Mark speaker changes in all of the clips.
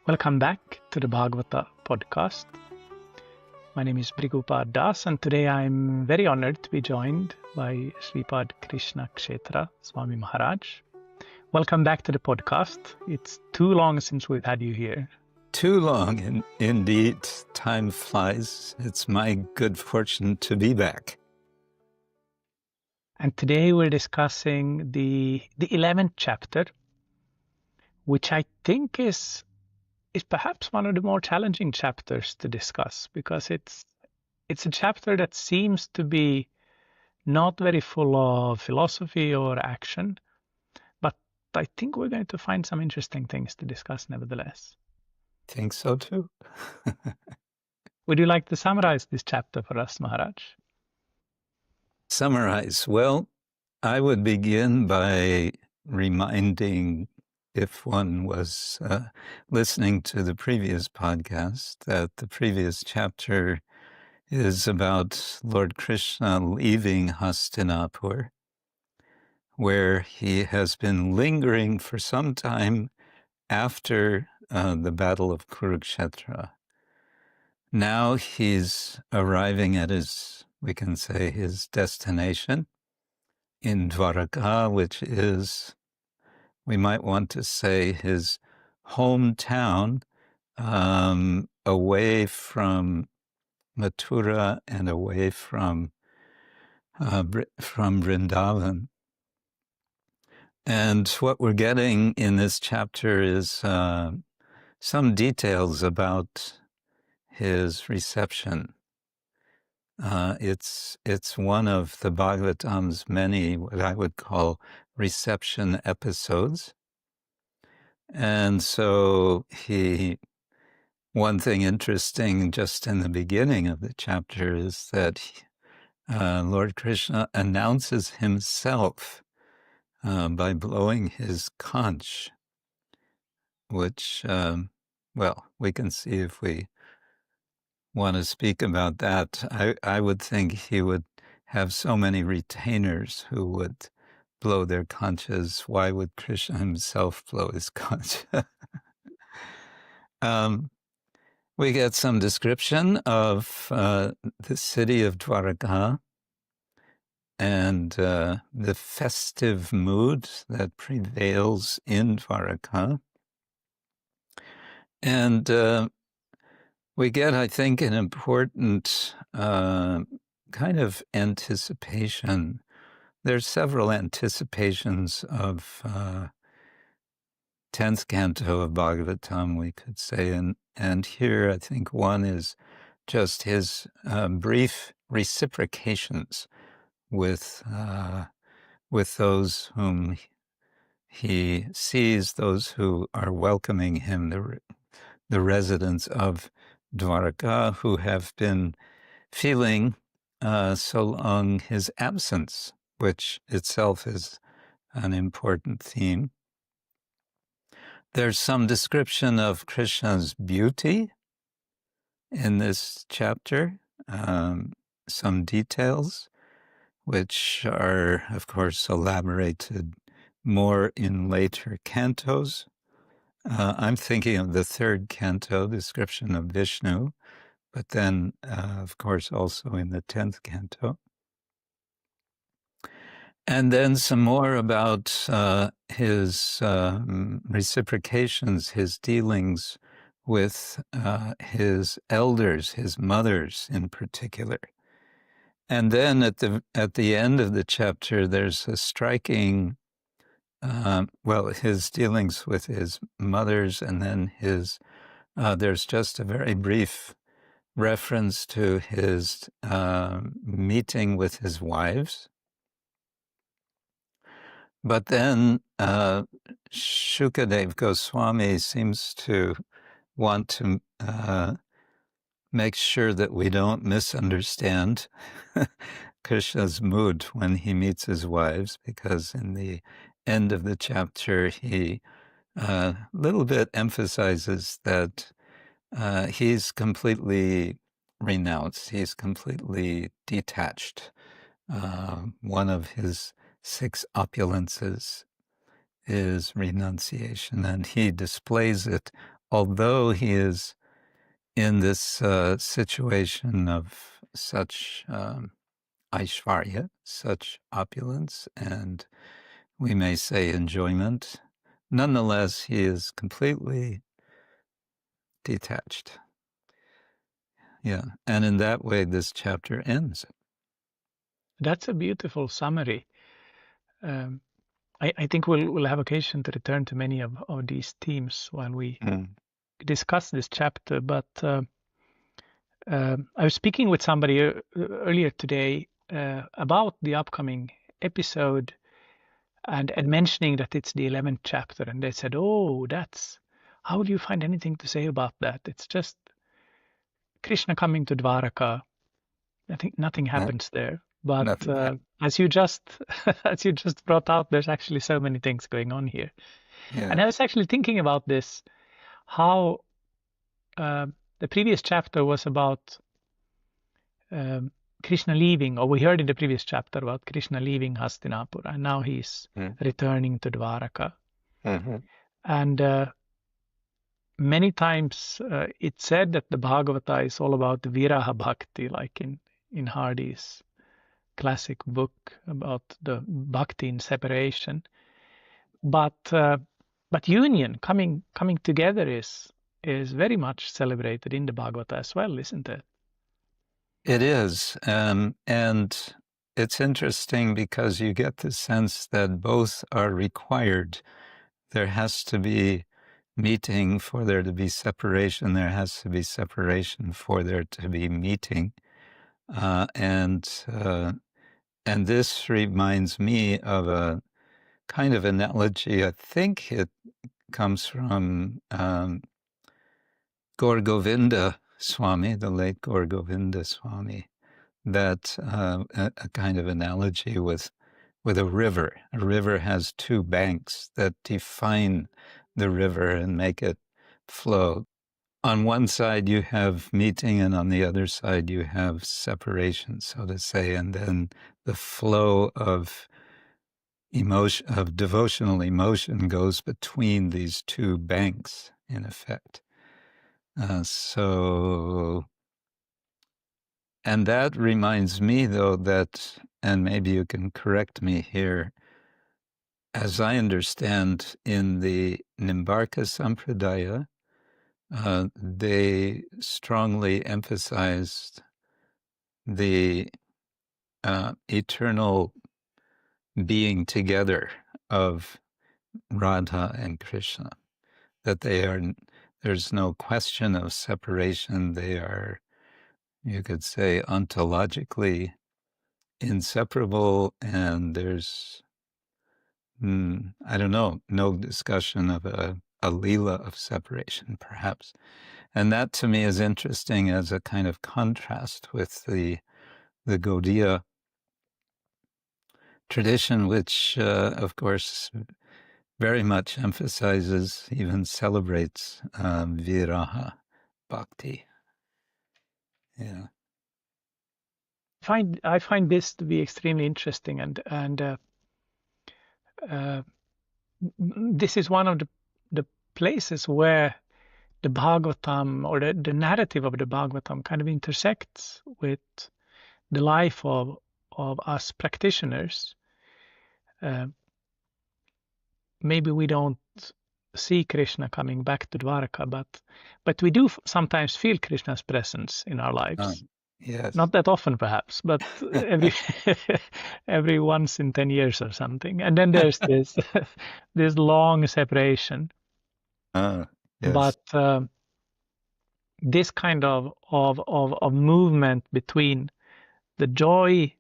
Speaker 1: Welcome back to the Bhagavata podcast. My name is Bhrigupada Dasa, and today I'm very honored to be joined by Sripad Krishna Kshetra Swami Maharaj. Welcome back to the podcast. It's too long since we've had you here.
Speaker 2: Too long, indeed. Time flies. It's my good fortune to be back.
Speaker 1: And today we're discussing the 11th chapter, which I think is perhaps one of the more challenging chapters to discuss, because it's a chapter that seems to be not very full of philosophy or action, but I think we're going to find some interesting things to discuss nevertheless.
Speaker 2: Think so too.
Speaker 1: Would you like to summarize this chapter for us, Maharaj?
Speaker 2: Summarize. Well, I would begin by reminding, if one was listening to the previous podcast, that the previous chapter is about Lord Krishna leaving Hastinapur, where he has been lingering for some time after the Battle of Kurukshetra. Now he's arriving at we can say, his destination in Dvaraka, which is, we might want to say, his hometown, away from Mathura and away from Vrindavan. And what we're getting in this chapter is some details about his reception. It's one of the Bhagavatam's many, what I would call, reception episodes. And so one thing interesting just in the beginning of the chapter is that Lord Krishna announces himself by blowing his conch, which, we can see if we want to speak about that. I would think he would have so many retainers who would blow their conches. Why would Krishna himself blow his conch? We get some description of the city of Dvaraka and the festive mood that prevails in Dvaraka. And we get, I think, an important kind of anticipation. There's several anticipations of 10th canto of Bhagavatam, we could say. And here, I think one is just his brief reciprocations with those whom he sees, those who are welcoming him, the residents of Dvaraka, who have been feeling so long his absence, which itself is an important theme. There's some description of Krishna's beauty in this chapter, some details, which are, of course, elaborated more in later cantos. I'm thinking of the 3rd canto, description of Vishnu, but then, of course, also in the 10th canto. And then some more about his reciprocations, his dealings with his elders, his mothers in particular. And then at the end of the chapter, there's a striking, his dealings with his mothers, and then there's just a very brief reference to his meeting with his wives. But then Shukadev Goswami seems to want to make sure that we don't misunderstand Krishna's mood when he meets his wives, because in the end of the chapter, he a little bit emphasizes that he's completely renounced, he's completely detached. One of his 6 opulences is renunciation, and he displays it, although he is in this situation of such aishvarya, such opulence, and we may say enjoyment. Nonetheless, he is completely detached. Yeah, and in that way, this chapter ends.
Speaker 1: That's a beautiful summary. I think we'll have occasion to return to many of these themes while we discuss this chapter. But I was speaking with somebody earlier today about the upcoming episode and mentioning that it's the 11th chapter. And they said, oh, how will you find anything to say about that? It's just Krishna coming to Dvaraka. I think nothing happens there. But as you just brought out, there's actually so many things going on here.
Speaker 2: Yeah.
Speaker 1: And I was actually thinking about this, how the previous chapter was about Krishna leaving, or we heard in the previous chapter about Krishna leaving Hastinapura, and now he's returning to Dvaraka. And many times it's said that the Bhagavata is all about Viraha Bhakti, like in Hardy's classic book about the Bhakti in separation. But union, coming together is very much celebrated in the Bhagavata as well, isn't it?
Speaker 2: It is, and it's interesting because you get the sense that both are required. There has to be meeting for there to be separation. There has to be separation for there to be meeting, and this reminds me of a kind of analogy. I think it comes from Gaur Govinda Swami, the late Gaur Govinda Swami, that a kind of analogy with a river. A river has two banks that define the river and make it flow. On one side you have meeting, and on the other side you have separation, so to say, and then the flow of emotion, of devotional emotion, goes between these two banks, in effect. And that reminds me, though, that, and maybe you can correct me here, as I understand, in the Nimbarka Sampradaya, they strongly emphasized the eternal being together of Radha and Krishna, that there's no question of separation. They are, you could say, ontologically inseparable, and there's, I don't know, no discussion of a leela of separation, perhaps. And that to me is interesting as a kind of contrast with the Gaudiya tradition, which, of course, very much emphasizes, even celebrates viraha bhakti. Yeah.
Speaker 1: I find this to be extremely interesting, and this is one of the places where the Bhagavatam, or the narrative of the Bhagavatam, kind of intersects with the life of us practitioners. Maybe we don't see Krishna coming back to Dvaraka, but we do sometimes feel Krishna's presence in our lives.
Speaker 2: Yes.
Speaker 1: Not that often, perhaps, but every once in 10 years or something. And then there's this this long separation.
Speaker 2: Yes.
Speaker 1: But this kind of movement between the joy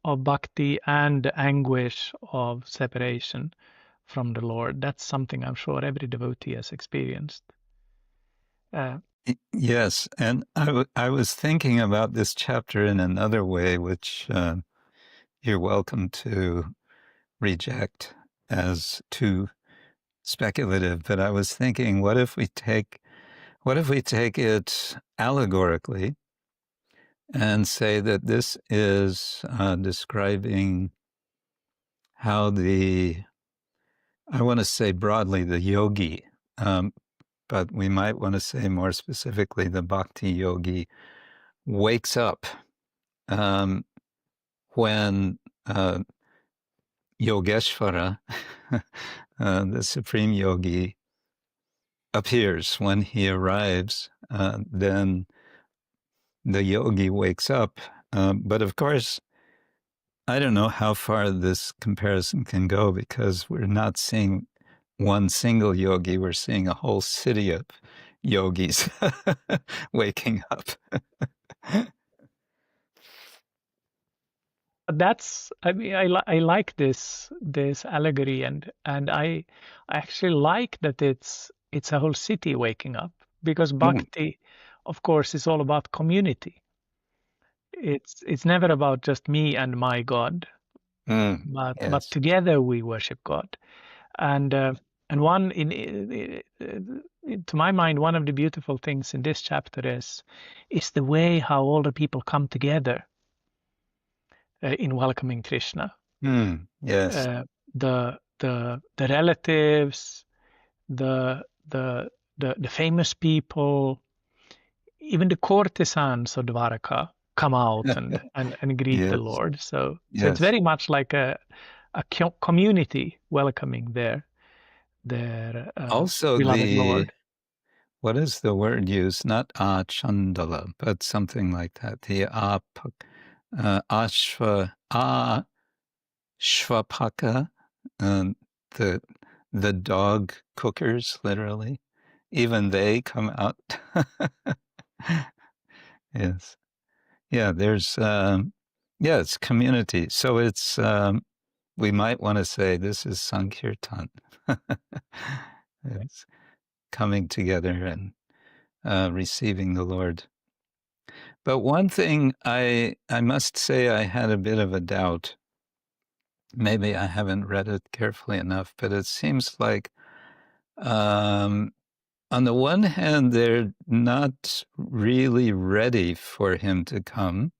Speaker 1: of bhakti and the anguish of separation from the Lord, that's something I'm sure every devotee has experienced.
Speaker 2: Yes, and I was thinking about this chapter in another way, which you're welcome to reject as too speculative. But I was thinking, what if we take it allegorically and say that this is describing how the I want to say broadly the yogi, but we might want to say more specifically the bhakti yogi wakes up when Yogeshvara, the supreme yogi, appears. When he arrives, then the yogi wakes up. But of course, I don't know how far this comparison can go, because we're not seeing one single yogi, we're seeing a whole city of yogis waking up.
Speaker 1: That's, I mean, I like this allegory, and I actually like that it's a whole city waking up, because bhakti, of course, is all about community. It's never about just me and my God, but
Speaker 2: Yes.
Speaker 1: together we worship God. And one to my mind, one of the beautiful things in this chapter is the way how all the people come together in welcoming Krishna.
Speaker 2: Yes.
Speaker 1: The relatives, the famous people, even the courtesans of Dvaraka come out and greet the
Speaker 2: Yes.
Speaker 1: Lord. So
Speaker 2: Yes.
Speaker 1: it's very much like a community welcoming their
Speaker 2: Also,
Speaker 1: beloved Lord.
Speaker 2: what is the word used? Not chandala, but something like that. The shvapaka, the dog cookers, literally. Even they come out. Yes. Yeah, there's, it's community. So it's, we might want to say this is Sankirtan. It's coming together and receiving the Lord. But one thing I must say I had a bit of a doubt. Maybe I haven't read it carefully enough, but it seems like on the one hand, they're not really ready for him to come.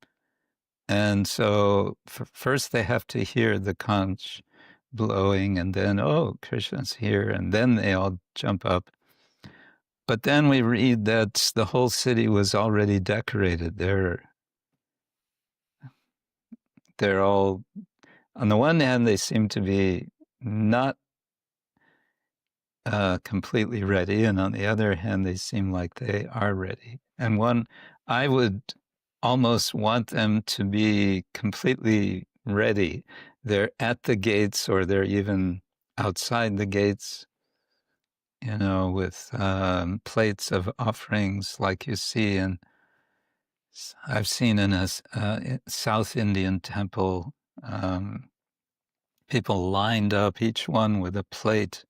Speaker 2: And so first they have to hear the conch blowing, and then, oh, Krishna's here, and then they all jump up. But then we read that the whole city was already decorated. They're all, on the one hand, they seem to be not completely ready, and on the other hand, they seem like they are ready. And I would almost want them to be completely ready. They're at the gates, or they're even outside the gates, with plates of offerings, like you see in, I've seen in a South Indian temple, people lined up, each one with a plate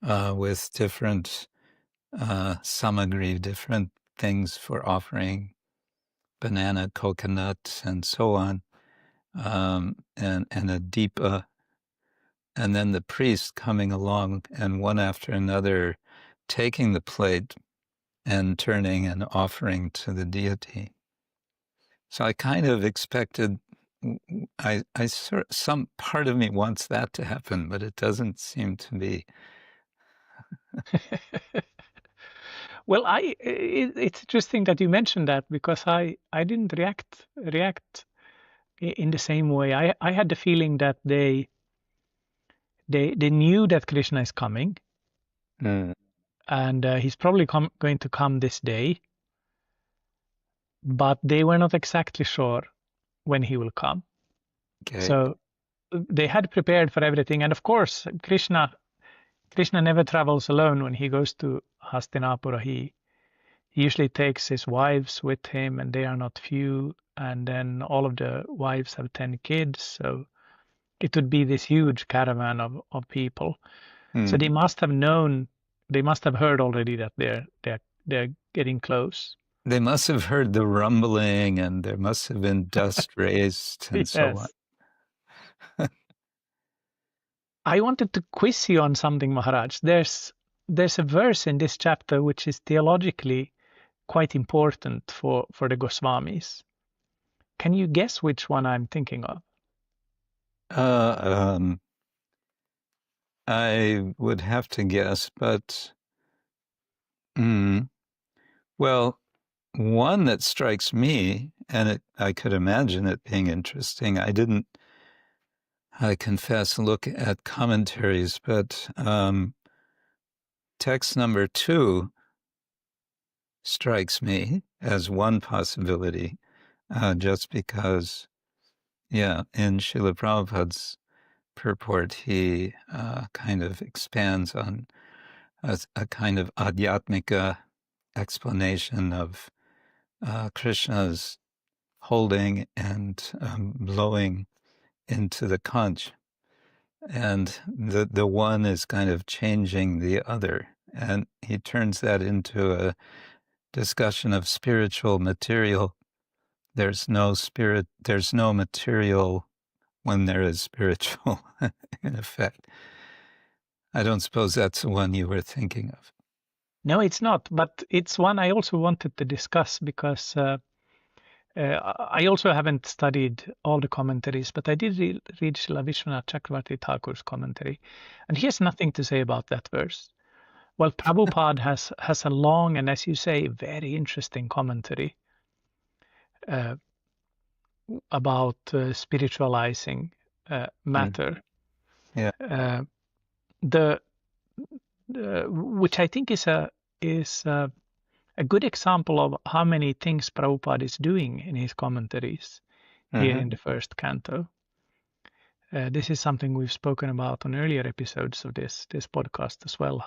Speaker 2: with different samagri, different things for offering, banana, coconut, and so on, and a deepa, and then the priest coming along, and one after another taking the plate and turning and offering to the deity. So I kind of expected, some part of me wants that to happen, but it doesn't seem to be.
Speaker 1: Well, it's interesting that you mentioned that, because I didn't react in the same way. I had the feeling that they knew that Krishna is coming, and he's probably going to come this day, but they were not exactly sure when he will come.
Speaker 2: Okay.
Speaker 1: So they had prepared for everything, and of course, Krishna never travels alone. When he goes to Hastinapura, he usually takes his wives with him, and they are not few, and then all of the wives have 10 kids, so it would be this huge caravan of people. So they must have known, they must have heard already that they're getting close.
Speaker 2: They must have heard the rumbling, and there must have been dust raised and so on.
Speaker 1: I wanted to quiz you on something, Maharaj. There's a verse in this chapter which is theologically quite important for the Goswamis. Can you guess which one I'm thinking of?
Speaker 2: I would have to guess, but well, one that strikes me, and I could imagine it being interesting. I didn't, I confess, look at commentaries, but text number 2 strikes me as one possibility, just because, in Srila Prabhupada's purport, he kind of expands on a kind of adhyatmika explanation of Krishna's holding and blowing into the conch. And the one is kind of changing the other. And he turns that into a discussion of spiritual material. There's no spirit, there's no material when there is spiritual, in effect. I don't suppose that's the one you were thinking of.
Speaker 1: No, it's not, but it's one I also wanted to discuss because I also haven't studied all the commentaries, but I did read Srila Vishwanath Chakravarti Thakur's commentary, and he has nothing to say about that verse. Well, Prabhupada has a long and, as you say, very interesting commentary about spiritualizing matter.
Speaker 2: Yeah.
Speaker 1: Which I think is a good example of how many things Prabhupada is doing in his commentaries here in the first canto. This is something we've spoken about on earlier episodes of this podcast as well.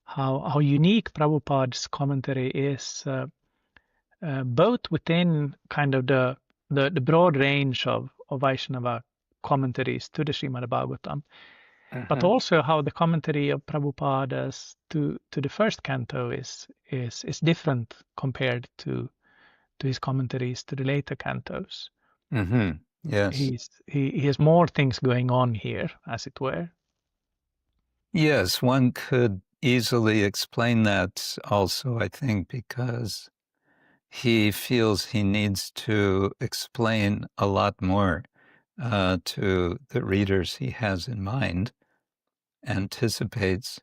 Speaker 1: How unique Prabhupada's commentary is, both within kind of the broad range of Vaishnava commentaries to the Srimad Bhagavatam, but also how the commentary of Prabhupada to the first canto is different compared to his commentaries to the later cantos.
Speaker 2: Yes.
Speaker 1: He has more things going on here, as it were.
Speaker 2: Yes, one could easily explain that also, I think, because he feels he needs to explain a lot more to the readers he has in mind, anticipates,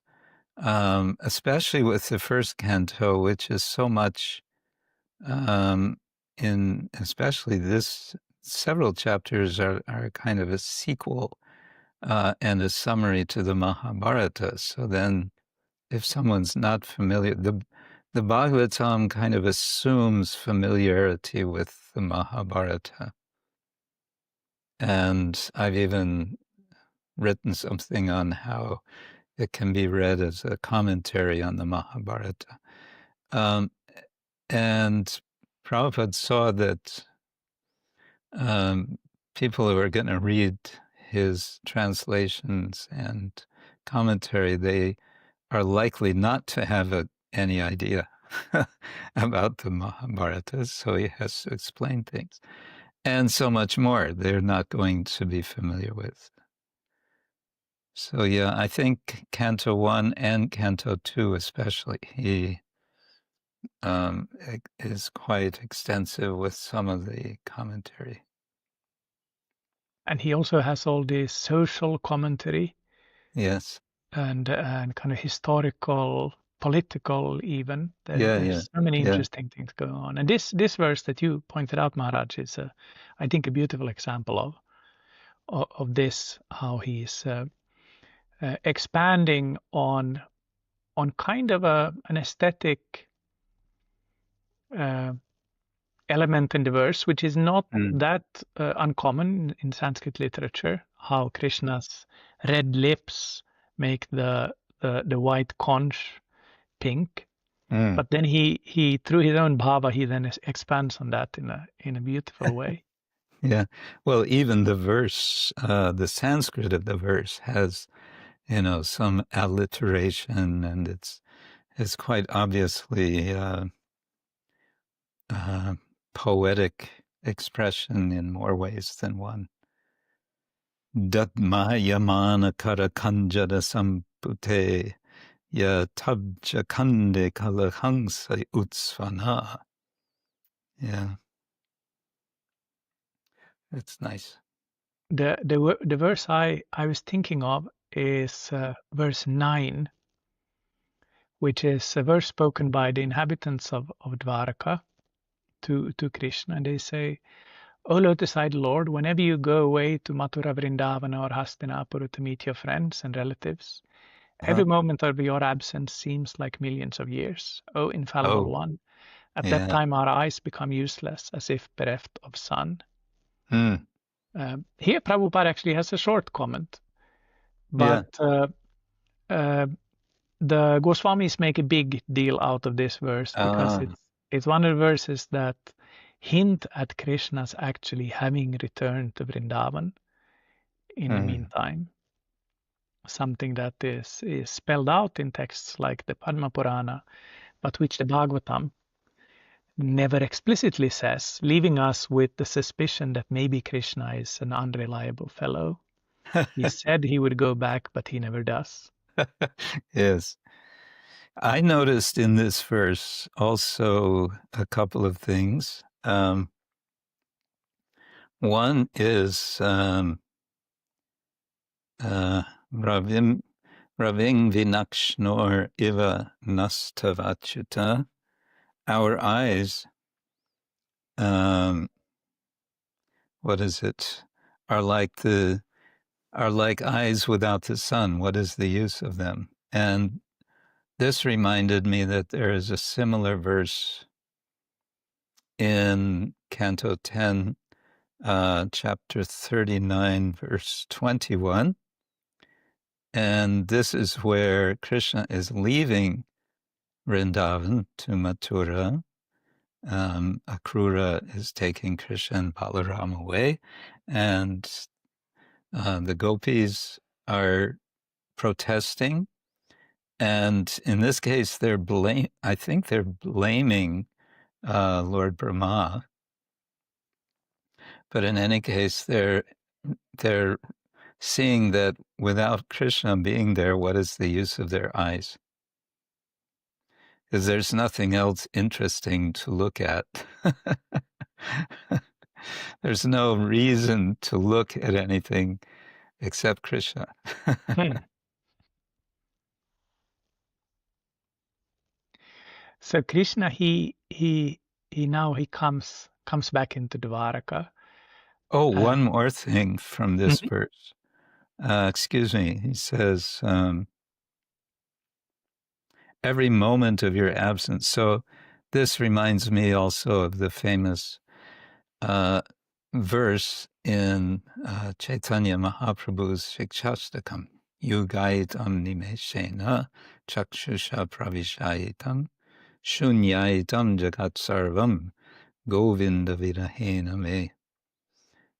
Speaker 2: especially with the first canto, which is so much in, especially this, several chapters are kind of a sequel and a summary to the Mahabharata. So then if someone's not familiar, the Bhagavatam kind of assumes familiarity with the Mahabharata. And I've even written something on how it can be read as a commentary on the Mahabharata. And Prabhupada saw that people who are going to read his translations and commentary, they are likely not to have any idea about the Mahabharata, so he has to explain things. And so much more they're not going to be familiar with. So yeah, I think Canto 1 and Canto 2 especially, he is quite extensive with some of the commentary.
Speaker 1: And he also has all this social commentary.
Speaker 2: Yes.
Speaker 1: And kind of historical, political even. There's so many interesting things going on. And this verse that you pointed out, Maharaj, is I think a beautiful example of this, how he's expanding on kind of an aesthetic element in the verse, which is not that uncommon in Sanskrit literature, how Krishna's red lips make the white conch pink, but then he through his own bhava he then expands on that in a beautiful way.
Speaker 2: Yeah, well, even the verse, the Sanskrit of the verse has, some alliteration, and it's quite obviously poetic expression in more ways than one. Dadmayamana kara kanjada sampute ya tabja kande kalahangsa utsvana. Yeah, it's nice.
Speaker 1: The verse I was thinking of is verse 9, which is a verse spoken by the inhabitants of Dvaraka to Krishna. And they say, O lotus-eyed Lord, whenever you go away to Mathura, Vrindavana, or Hastinapura to meet your friends and relatives, every moment of your absence seems like millions of years. O infallible
Speaker 2: Oh,
Speaker 1: one, at that
Speaker 2: yeah.
Speaker 1: time our eyes become useless, as if bereft of sun.
Speaker 2: Mm,
Speaker 1: Here Prabhupada actually has a short comment,
Speaker 2: yeah.
Speaker 1: but the Goswamis make a big deal out of this verse because
Speaker 2: Ah,
Speaker 1: it's one of the verses that hint at Krishna's actually having returned to Vrindavan in the
Speaker 2: mm.
Speaker 1: meantime. Something that is spelled out in texts like the Padma Purana, but which the Bhagavatam never explicitly says, leaving us with the suspicion that maybe Krishna is an unreliable fellow. He said he would go back, but he never does.
Speaker 2: Yes. I noticed in this verse also a couple of things. One is Raving Vinakshnor Iva Nastavachyuta. Our eyes, what is it? Are like eyes without the sun. What is the use of them? And this reminded me that there is a similar verse in Canto 10, chapter 39, verse 21. And this is where Krishna is leaving Vrindavan to Mathura. Akrura is taking Krishna and Balaram away, and the gopis are protesting. And in this case, I think they're blaming Lord Brahma. But in any case, they're seeing that without Krishna being there, what is the use of their eyes? Because there's nothing else interesting to look at. There's no reason to look at anything except Krishna.
Speaker 1: So Krishna, he now comes back into Dvaraka.
Speaker 2: Oh, one more thing from this
Speaker 1: Mhm.
Speaker 2: verse. Excuse me. He says, every moment of your absence. So this reminds me also of the famous verse in Chaitanya Mahaprabhu's Shikshastakam. Yugaitam nimeshena chakshusha pravishayitam shunyaitam jagat sarvam govinda virahena me.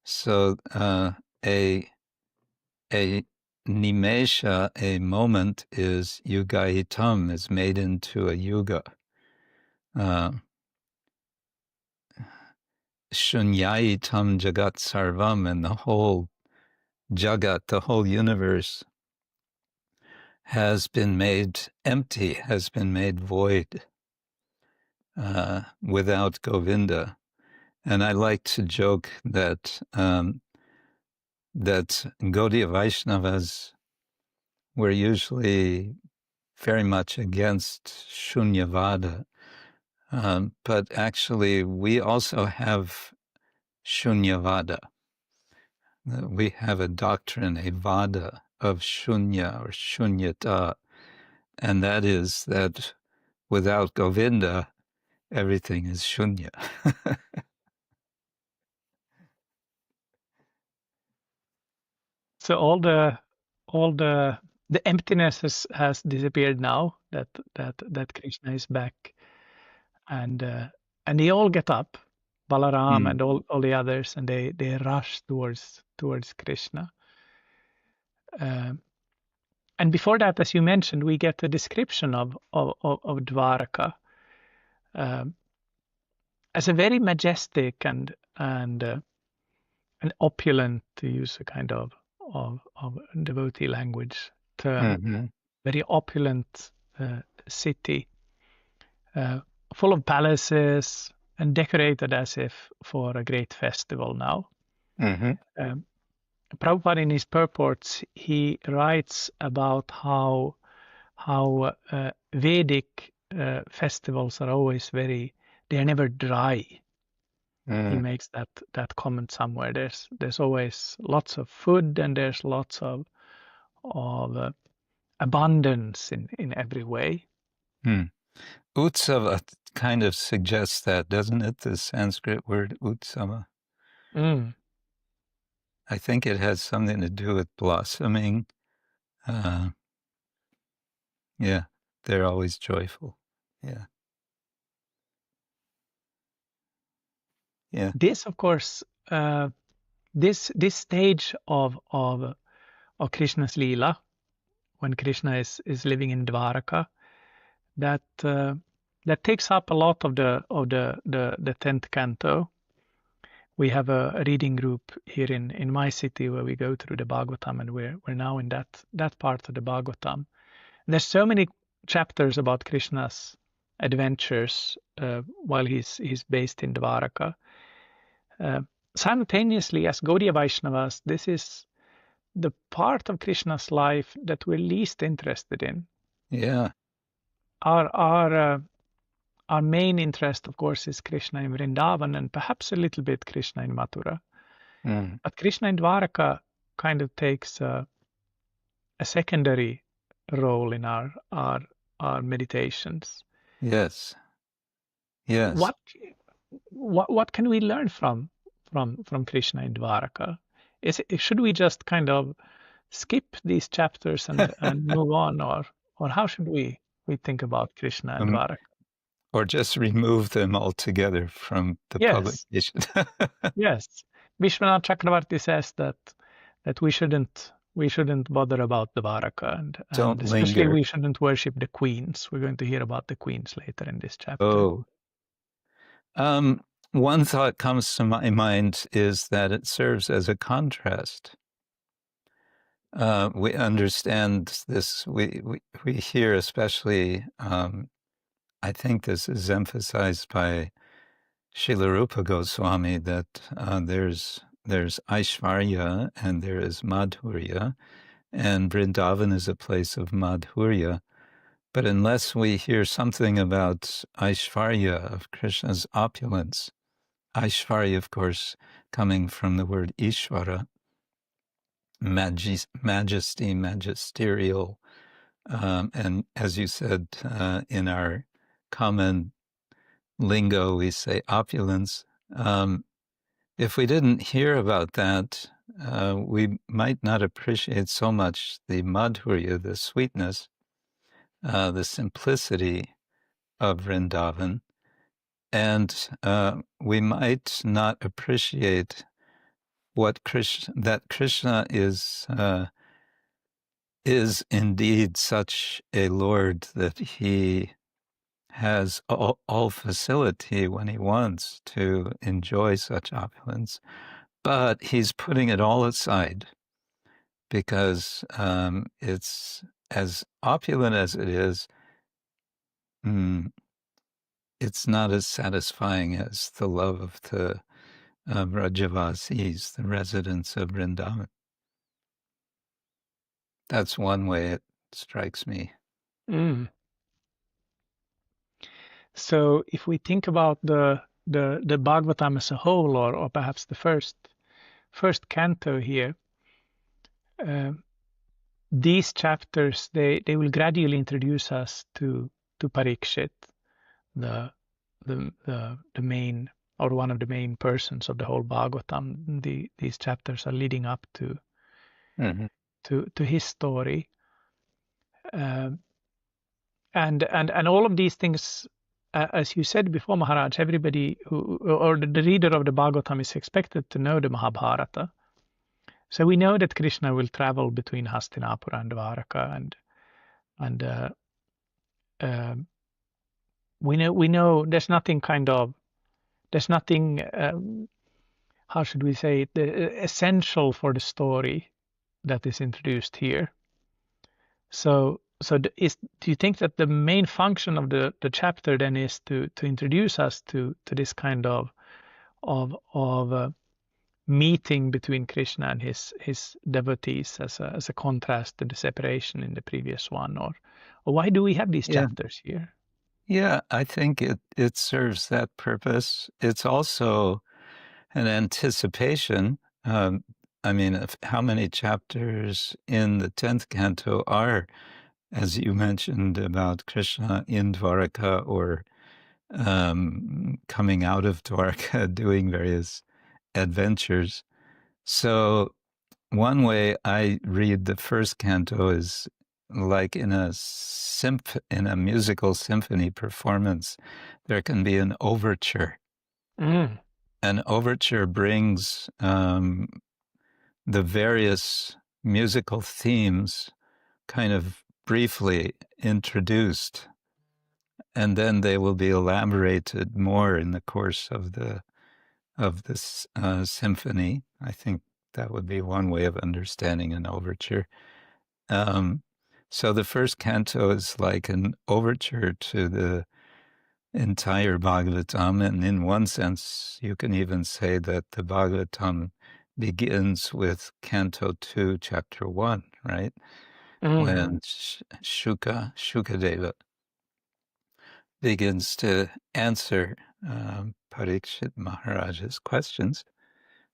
Speaker 2: So a nimesha, a moment, is yugaitam, is made into a yuga. Shunyaitam jagat sarvam, and the whole jagat, the whole universe, has been made empty, has been made void without Govinda. And I like to joke that that Gaudiya Vaishnavas were usually very much against Shunyavada, but actually we also have Shunyavada. We have a doctrine, a vada of Shunya or Shunyata, and that is that without Govinda, everything is Shunya.
Speaker 1: So all the emptiness has disappeared now that Krishna is back, and they all get up, Balaram and all the others, and they rush towards Krishna. And before that, as you mentioned, we get a description of Dvaraka as a very majestic and an opulent, to use a kind of devotee language term, very opulent city, full of palaces and decorated as if for a great festival now. Prabhupada in his purports, he writes about how Vedic festivals are always they are never dry. He makes that comment somewhere. There's always lots of food, and there's lots of abundance in every way.
Speaker 2: Utsava kind of suggests that, doesn't it? The Sanskrit word utsava. I think it has something to do with blossoming. Yeah, they're always joyful. Yeah. Yeah.
Speaker 1: This, of course, this stage of Krishna's Leela, when Krishna is living in Dvaraka, that takes up a lot of the 10th canto. We have a reading group here in my city where we go through the Bhagavatam, and we're now in that part of the Bhagavatam. There's so many chapters about Krishna's adventures while he's based in Dvaraka. Simultaneously, as Gaudiya Vaishnavas, this is the part of Krishna's life that we're least interested in.
Speaker 2: Yeah.
Speaker 1: Our main interest, of course, is Krishna in Vrindavan and perhaps a little bit Krishna in Mathura. But Krishna in Dvaraka kind of takes a secondary role in our meditations.
Speaker 2: Yes. Yes.
Speaker 1: What can we learn from Krishna in Dvaraka? Should we just kind of skip these chapters and move on, or how should we think about Krishna and Dvaraka?
Speaker 2: Or just remove them altogether from the publication.
Speaker 1: Yes. Vishwanath Chakravarti says that we shouldn't bother about Dvaraka, and especially
Speaker 2: linger.
Speaker 1: We shouldn't worship the queens. We're going to hear about the queens later in this chapter.
Speaker 2: Oh. One thought comes to my mind is that it serves as a contrast. We understand this. We hear, especially. I think this is emphasized by Srila Rupa Goswami, that there's Aishvarya and there is Madhurya, and Vrindavan is a place of Madhurya. But unless we hear something about Aishvarya, of Krishna's opulence, Aishvarya, of course, coming from the word Ishvara, majesty, magisterial, and as you said, in our common lingo, we say opulence. If we didn't hear about that, we might not appreciate so much the madhurya, the sweetness, the simplicity of Vrindavan, and we might not appreciate that Krishna is indeed such a Lord that he has all facility when he wants to enjoy such opulence, but he's putting it all aside because it's as opulent as it is, it's not as satisfying as the love of the Vrajavasis, the residents of Vrindavan. That's one way it strikes me.
Speaker 1: So if we think about the Bhagavatam as a whole, or perhaps the first canto here, these chapters they will gradually introduce us to Parikshit, the main, or one of the main persons of the whole Bhagavatam. These chapters are leading up to his story, and all of these things. As you said before, Maharaj, everybody or the reader of the Bhagavatam is expected to know the Mahabharata. So we know that Krishna will travel between Hastinapura and Dvaraka, and we know there's nothing how should we say it, essential for the story that is introduced here. So do you think that the main function of the chapter then is to introduce us to this kind of meeting between Krishna and his devotees as a contrast to the separation in the previous one, or why do we have these
Speaker 2: Yeah.
Speaker 1: chapters here?
Speaker 2: Yeah, I think it serves that purpose. It's also an anticipation. I mean, how many chapters in the 10th canto are, as you mentioned, about Krishna in Dvaraka or coming out of Dvaraka, doing various adventures. So one way I read the first canto is like in a musical symphony performance, there can be an overture.
Speaker 1: Mm.
Speaker 2: An overture brings the various musical themes kind of briefly introduced, and then they will be elaborated more in the course of this symphony. I think that would be one way of understanding an overture. So the first canto is like an overture to the entire Bhagavatam, and in one sense, you can even say that the Bhagavatam begins with Canto 2, Chapter 1, right? When Shukadeva begins to answer Parikshit Maharaja's questions.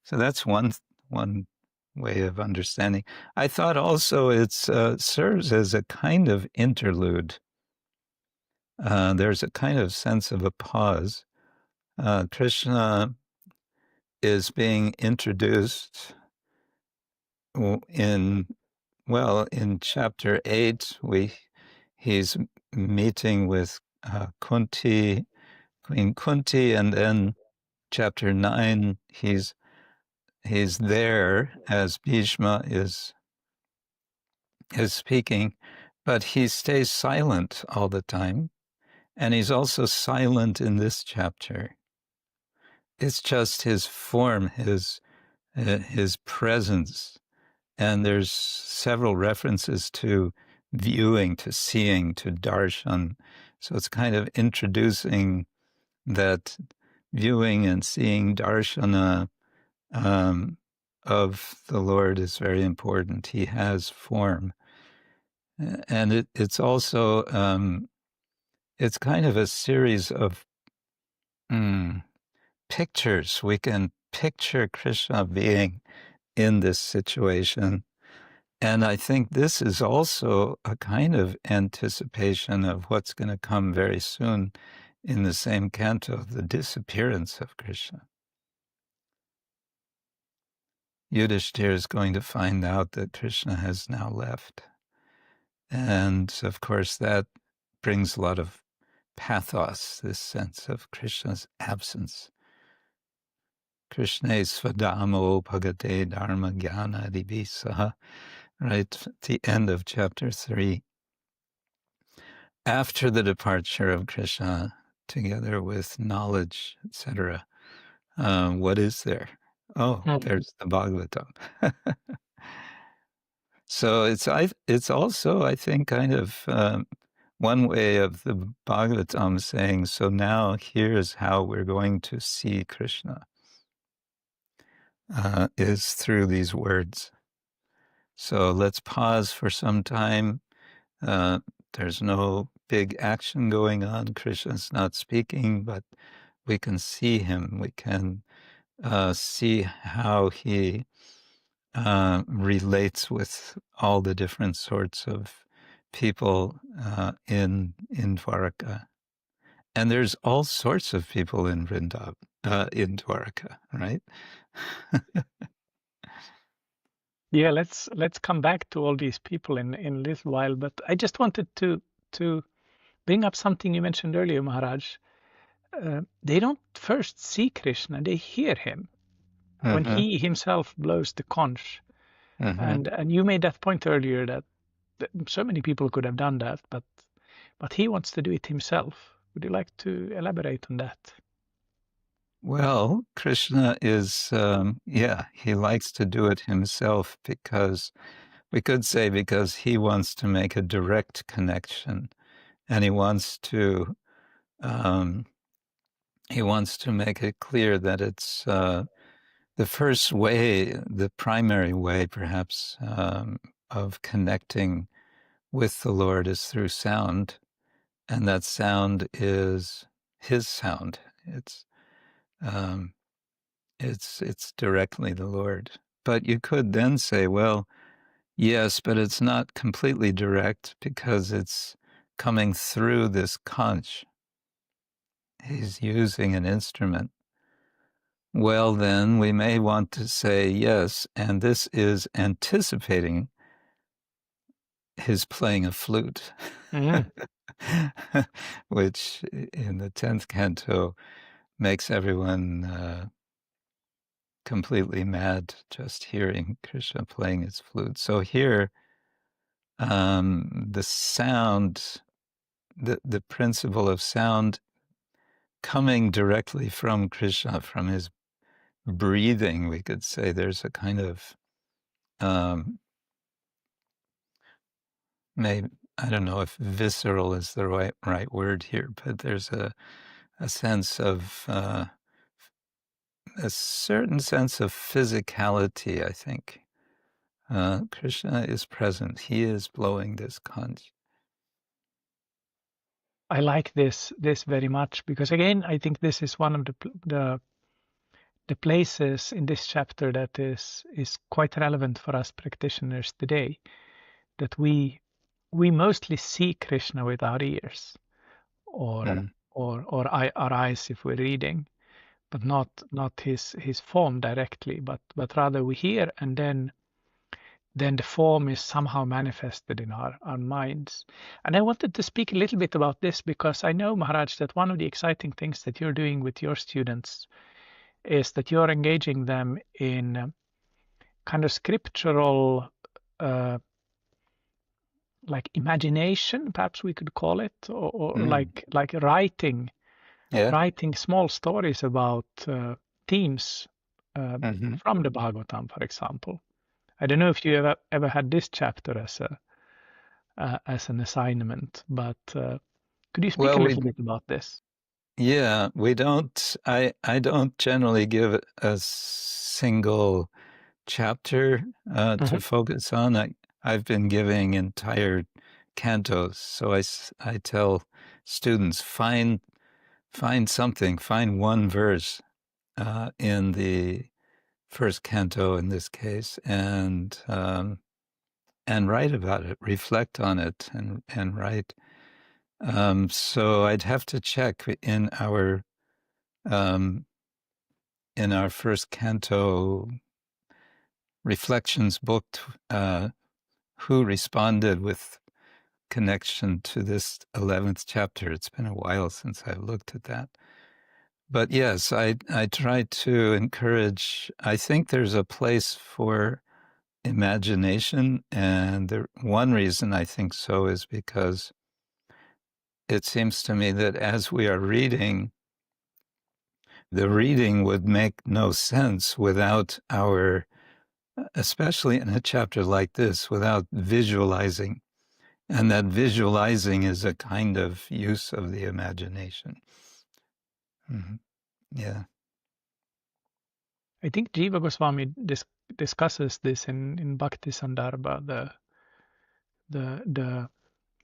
Speaker 2: So that's one way of understanding. I thought also it serves as a kind of interlude. There's a kind of sense of a pause. Krishna is being introduced in chapter 8. He's meeting with Queen Kunti, and then chapter 9 he's there as Bhishma is speaking, but he stays silent all the time, and he's also silent in this chapter. It's just his form, his presence, and there's several references to viewing, to seeing, to darshan. So it's kind of introducing that viewing and seeing darshana of the Lord is very important. He has form. And it's also, it's kind of a series of pictures. We can picture Krishna being in this situation. And I think this is also a kind of anticipation of what's going to come very soon in the same canto, the disappearance of Krishna. Yudhishthira is going to find out that Krishna has now left. And of course, that brings a lot of pathos, this sense of Krishna's absence. Krishna svadamo bhagate dharma jnana divisaha, right at the end of chapter 3. After the departure of Krishna, together with knowledge, etc., what is there? Oh, there's the Bhagavatam. So it's also, I think, kind of one way of the Bhagavatam saying, so now here's how we're going to see Krishna, is through these words. So let's pause for some time. There's no big action going on. Krishna's not speaking, but we can see him. We can see how he relates with all the different sorts of people in Dvaraka. And there's all sorts of people in Vrindavan, in Dvaraka, right?
Speaker 1: Yeah, let's come back to all these people in a little while, but I just wanted to bring up something you mentioned earlier, Maharaj. They don't first see Krishna; they hear him when he himself blows the conch. And you made that point earlier that so many people could have done that, but he wants to do it himself. Would you like to elaborate on that?
Speaker 2: Well, Krishna is, he likes to do it himself because we could say because he wants to make a direct connection, and he wants to make it clear that it's the first way, the primary way, perhaps, of connecting with the Lord is through sound, and that sound is His sound. It's directly the Lord. But you could then say, well, yes, but it's not completely direct because it's coming through this conch. He's using an instrument. Well, then we may want to say yes, and this is anticipating his playing a flute, which in the 10th canto makes everyone completely mad just hearing Krishna playing his flute. So here, the sound, the principle of sound coming directly from Krishna, from his breathing, we could say there's a kind of maybe, I don't know if visceral is the right word here, but there's a sense of a certain sense of physicality, I think. Krishna is present. He is blowing this conch.
Speaker 1: I like this very much because again, I think this is one of the places in this chapter that is quite relevant for us practitioners today. That we mostly see Krishna with our ears or our eyes if we're reading, but not his form directly, but rather we hear, and then the form is somehow manifested in our minds. And I wanted to speak a little bit about this because I know, Maharaj, that one of the exciting things that you're doing with your students is that you're engaging them in kind of scriptural like imagination, perhaps we could call it, or like writing small stories about themes from the Bhagavatam, for example. I don't know if you ever had this chapter as an assignment, but could you speak a little bit about this?
Speaker 2: Yeah, we don't. I don't generally give a single chapter to focus on. I've been giving entire cantos, so I tell students find something, find one verse in the first canto in this case, and write about it, reflect on it, and write. So I'd have to check in our first canto reflections book who responded with connection to this 11th chapter. It's been a while since I looked at that. But yes, I try to encourage, I think there's a place for imagination, and one reason I think so is because it seems to me that as we are reading, the reading would make no sense without especially in a chapter like this, without visualizing. And that visualizing is a kind of use of the imagination. Yeah.
Speaker 1: I think Jiva Goswami discusses this in Bhakti Sandarbha, the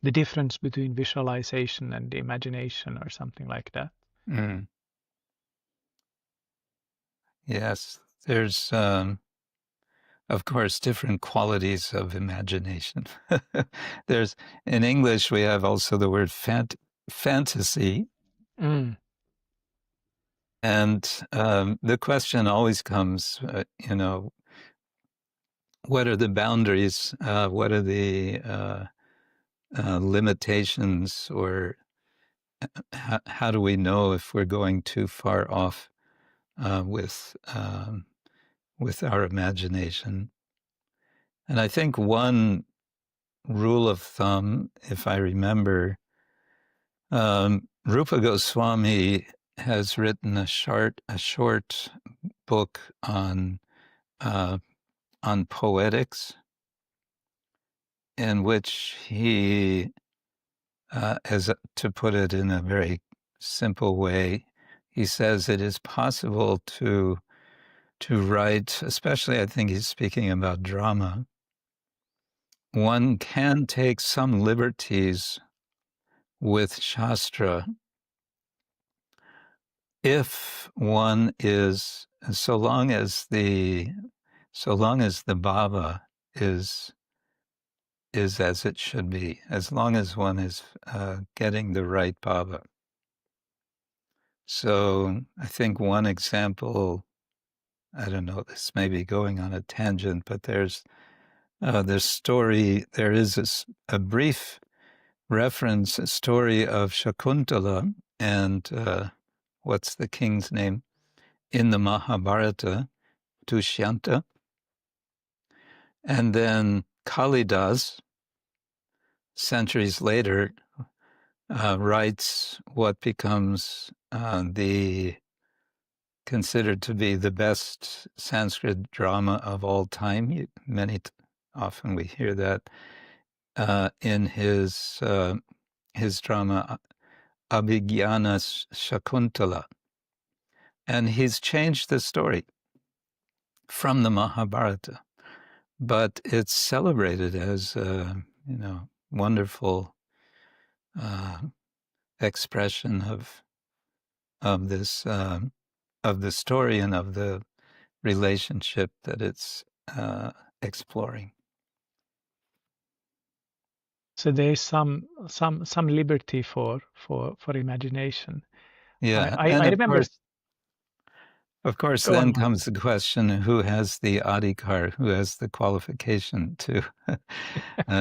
Speaker 1: difference between visualization and the imagination, or something like that.
Speaker 2: Yes, there's of course different qualities of imagination. There's, in English we have also the word fantasy. And the question always comes, what are the boundaries? What are the limitations, or how do we know if we're going too far off with our imagination? And I think one rule of thumb, if I remember, Rupa Goswami has written a short book on poetics, in which he, to put it in a very simple way, he says it is possible to write, especially I think he's speaking about drama, one can take some liberties with Shastra if one is, so long as the bhava is as it should be, as long as one is getting the right bhava. So I think one example, I don't know, this may be going on a tangent, but there's this story, there is a brief reference, a story of Shakuntala and what's the king's name in the Mahabharata, Dushyanta. And then Kalidas, centuries later, writes what becomes considered to be the best Sanskrit drama of all time. Often we hear that in his drama Abhigyana Shakuntala. And he's changed the story from the Mahabharata, but it's celebrated as a wonderful expression of this of the story and of the relationship that it's exploring.
Speaker 1: So there's some liberty for imagination.
Speaker 2: Yeah,
Speaker 1: I
Speaker 2: and
Speaker 1: remember.
Speaker 2: Of course,
Speaker 1: Go
Speaker 2: then
Speaker 1: on.
Speaker 2: comes the question: who has the adhikar, who has the qualification to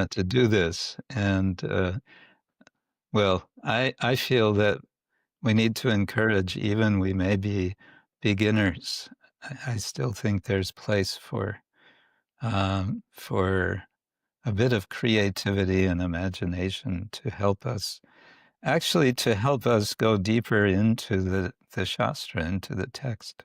Speaker 2: to do this? And well, I feel that we need to encourage, even we may be beginners. I still think there's place for a bit of creativity and imagination to help us go deeper into the Shastra, into the text.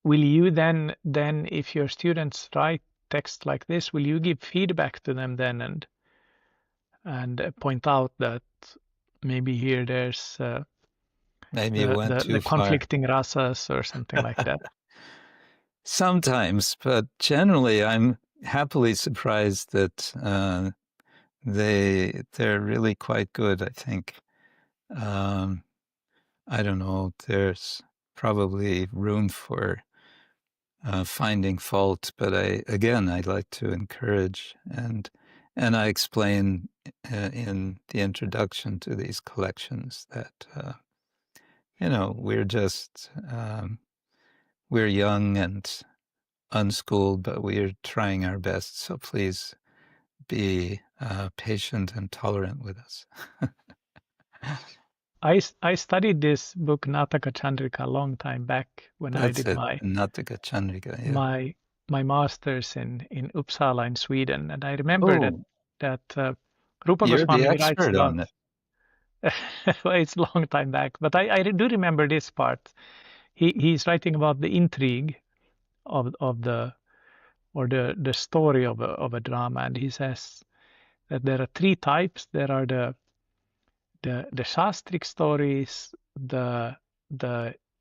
Speaker 1: Will you then, if your students write text like this, will you give feedback to them then and point out that maybe here there's
Speaker 2: Maybe it went too
Speaker 1: the
Speaker 2: far.
Speaker 1: conflicting rasas or something like that?
Speaker 2: Sometimes, but generally I'm happily surprised that they're really quite good, I think. I don't know, there's probably room for finding fault, but I like to encourage, and I explain in the introduction to these collections that we're just we're young and unschooled, but we're trying our best. So please be patient and tolerant with us.
Speaker 1: I studied this book Nataka Chandrika a long time back when I did my
Speaker 2: Nataka Chandrika, yeah.
Speaker 1: my master's in Uppsala in Sweden, and I remember that Rupa
Speaker 2: You're
Speaker 1: Goswami
Speaker 2: the
Speaker 1: writes
Speaker 2: expert
Speaker 1: about.
Speaker 2: on it.
Speaker 1: Well, it's a long time back, but I do remember this part. He's writing about the intrigue of the story of a drama, and he says that there are three types. There are the shastric stories, the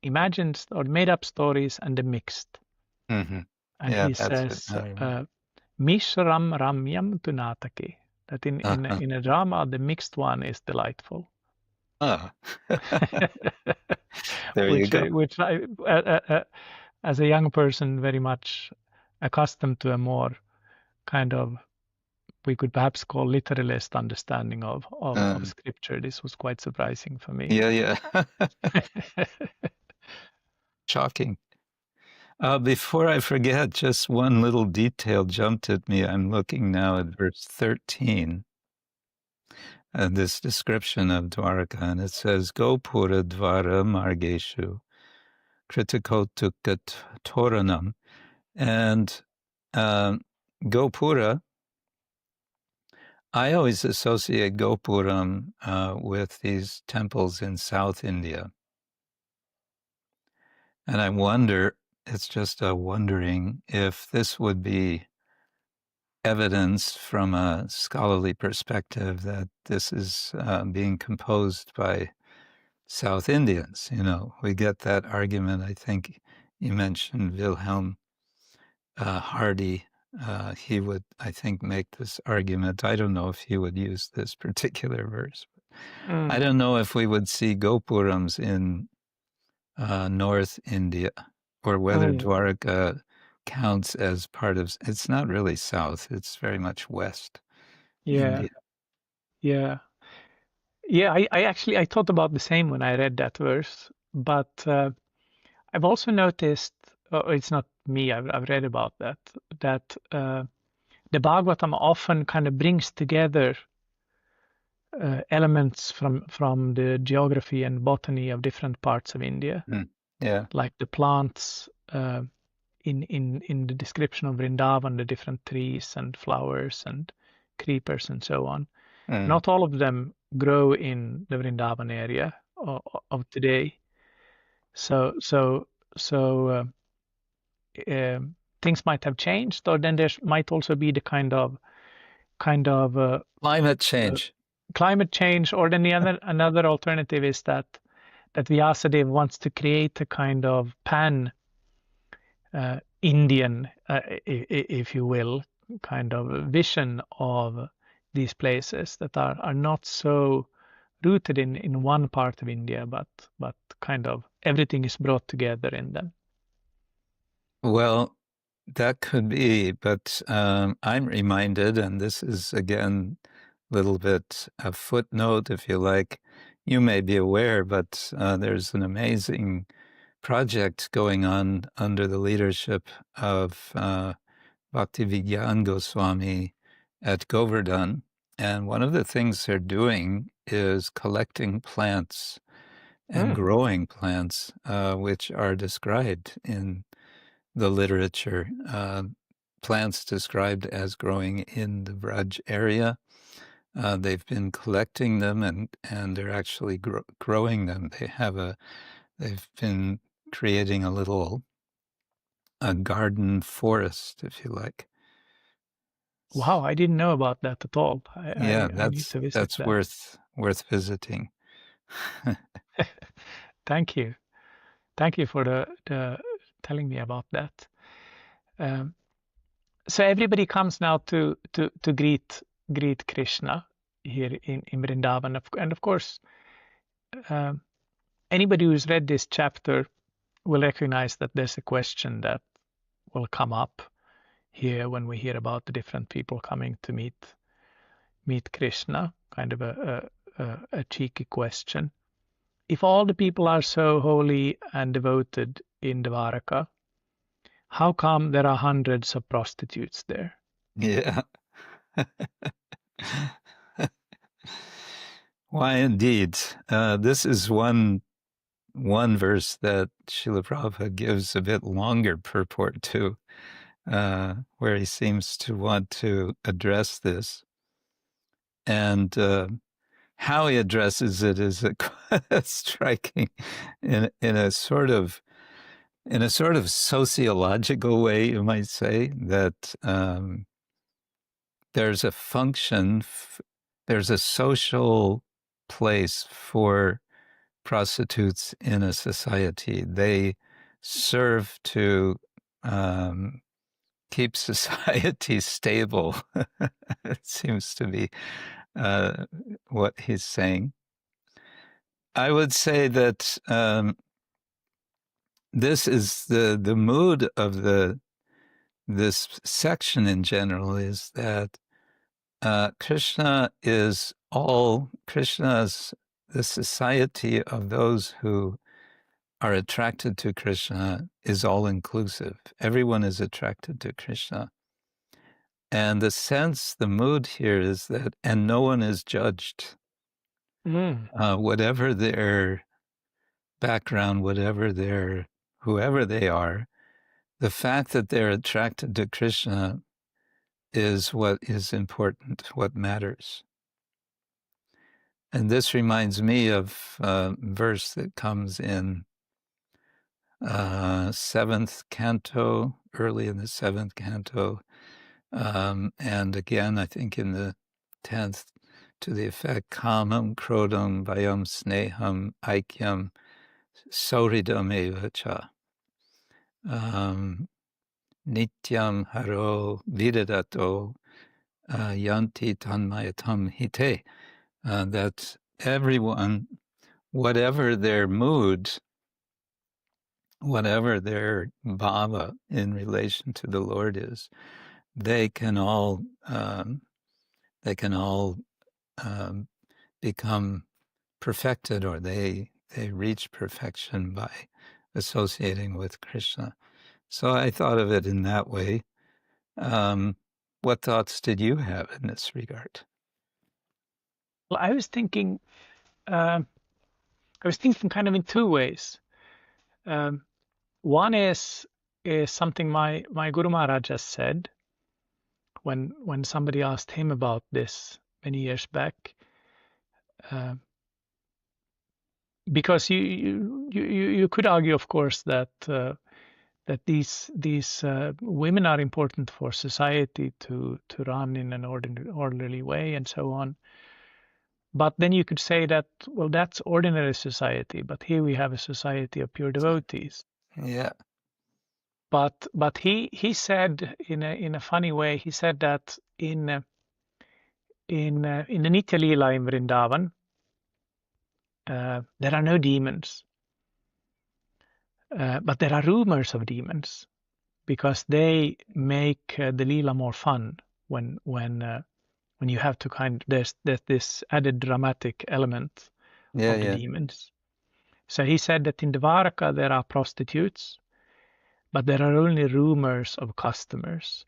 Speaker 1: imagined or made up stories, and the mixed.
Speaker 2: Mm-hmm.
Speaker 1: And he says mishram ramyam tu natake, that in a drama the mixed one is delightful.
Speaker 2: There you go.
Speaker 1: Which I, as a young person, very much accustomed to a more kind of, we could perhaps call literalist understanding of scripture. This was quite surprising for me.
Speaker 2: Yeah. Shocking. Before I forget, just one little detail jumped at me. I'm looking now at verse 13. This description of Dvaraka, and it says, Gopura Dvara Margeshu Kritikotukat Toranam. And Gopura, I always associate Gopuram with these temples in South India. And I wonder, it's just a wondering if this would be evidence from a scholarly perspective that this is being composed by South Indians. We get that argument. I think you mentioned Wilhelm Hardy. He would, I think, make this argument. I don't know if he would use this particular verse. I don't know if we would see Gopurams in North India, or whether Dvaraka counts as part of. It's not really South. It's very much West India.
Speaker 1: Yeah. I thought about the same when I read that verse, but I've also noticed. It's not me. I've read about that. The Bhagavatam often kind of brings together elements from the geography and botany of different parts of India.
Speaker 2: Yeah.
Speaker 1: Like the plants in the description of Vrindavan, the different trees and flowers and creepers and so on. Not all of them grow in the Vrindavan area of today. So things might have changed, or then there might also be the kind of
Speaker 2: climate change.
Speaker 1: Climate change, or then another alternative is that Vyasadeva wants to create a kind of pan Indian, if you will, kind of vision of these places that are not so rooted in one part of India, but kind of everything is brought together in them.
Speaker 2: Well, that could be, but I'm reminded, and this is again a little bit a footnote, if you like. You may be aware, but there's an amazing project going on under the leadership of Bhakti Goswami at Govardhan. And one of the things they're doing is collecting plants and growing plants, which are described in the literature. Plants described as growing in the Vraj area. They've been collecting them and they're actually growing them. They've been creating a garden forest, if you like.
Speaker 1: Wow, I didn't know about that at all. I need to visit
Speaker 2: that's
Speaker 1: that.
Speaker 2: worth visiting.
Speaker 1: Thank you for the telling me about that. So everybody comes now to greet Krishna here in Vrindavan, and of course, anybody who's read this chapter will recognize that there's a question that will come up here when we hear about the different people coming to meet Krishna. Kind of a cheeky question. If all the people are so holy and devoted in Dvaraka, how come there are hundreds of prostitutes there?
Speaker 2: Yeah. Why, indeed. This is one verse that Srila Prabhupada gives a bit longer purport to, where he seems to want to address this. And how he addresses it is striking in a sort of sociological way, you might say, that there's a function, there's a social place for prostitutes in a society. They serve to keep society stable. It seems to be what he's saying. I would say that this is the mood of this section in general, is that Krishna is all. Krishna's the society of those who are attracted to Krishna is all inclusive. Everyone is attracted to Krishna. And the mood here is that, and no one is judged. Whatever their background, whoever they are, the fact that they're attracted to Krishna is what is important, what matters. And this reminds me of a verse that comes in 7th canto, early in the 7th canto, and again, I think in the 10th to the effect kamam, krodam, vayam, sneham, aikyam, sauridam eva cha. Nityam haro vidadato yanti tanmayatam hite. That everyone, whatever their mood, whatever their bhava in relation to the Lord is, they can all become perfected, or they reach perfection by associating with Krishna. So I thought of it in that way. What thoughts did you have in this regard?
Speaker 1: Well, I was thinking kind of in two ways. One is something my Guru Maharaj has said when somebody asked him about this many years back. Because you could argue, of course, that these women are important for society to run in an orderly way and so on. But then you could say that, well, that's ordinary society, but here we have a society of pure devotees.
Speaker 2: Yeah.
Speaker 1: But he said in a funny way, he said that in the Nitya Leela in Vrindavan, there are no demons, but there are rumors of demons, because they make the Leela more fun when you have to there's this added dramatic element of the demons. So he said that in Dvaraka there are prostitutes, but there are only rumors of customers.